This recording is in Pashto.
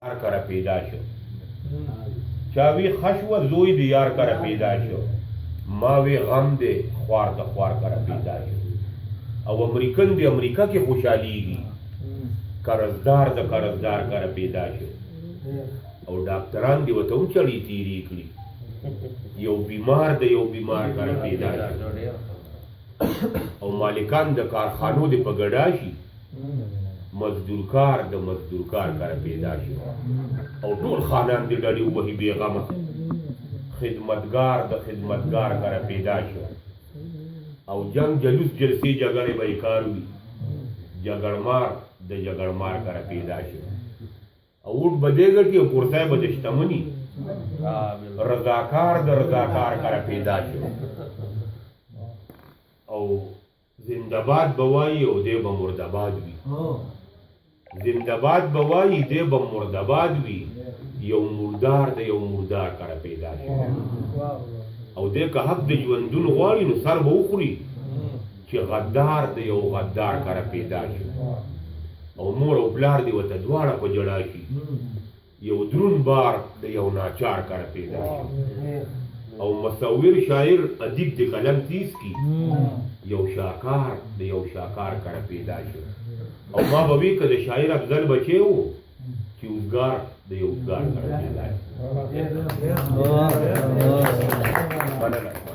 یار کره پیدا شو چاوی خشوه زوی د یار کره پیدا شو ماوی غم دی خوار د خوار کره پیدا شو او امریکن دی امریکا کې خوشحالیږي قرضدار د قرضدار کره پیدا شو او ډاکټران دی وته هم چړې تیری کړي یو بیمار د یو بیمار کره پیدا شو او مالکان د کارخانو دی په ګډا شي مزدورکار د مزدورکار کره پیدا شو او ټول خانان دی ډلې وهي بېغمه خدمتګار د خدمتګار کره پیدا شو او جنگ جلوس جلسې جګړې به یې کار وي جګړمار د جګړمار کره پیدا شو او اوټ به دې ګټي او کورسای به د شتمني رضاکار د رضاکار کره پیدا شو او زنده‌باد به وایي او دی به مرده‌باد وي زنده‌باد به وایي دی به مرده‌باد وي یو مردار د یو مردار کره پیدا شو او دی که حق د ژوندون غواړي نو سر به وخوري چې غدار د یو غدار کره پیدا شو او مور او پلار دی ورته دواړه په جړا شي یو درون بار د یو ناچار کره پیدا شو او مصور شاعر ادیب د قلم تیز کی یو شاکار د یو شاکار کره پیدا شو او ما به وی که د شاعر افضل بچی و چې اوزګار د یو اوزګار کره پیدا شو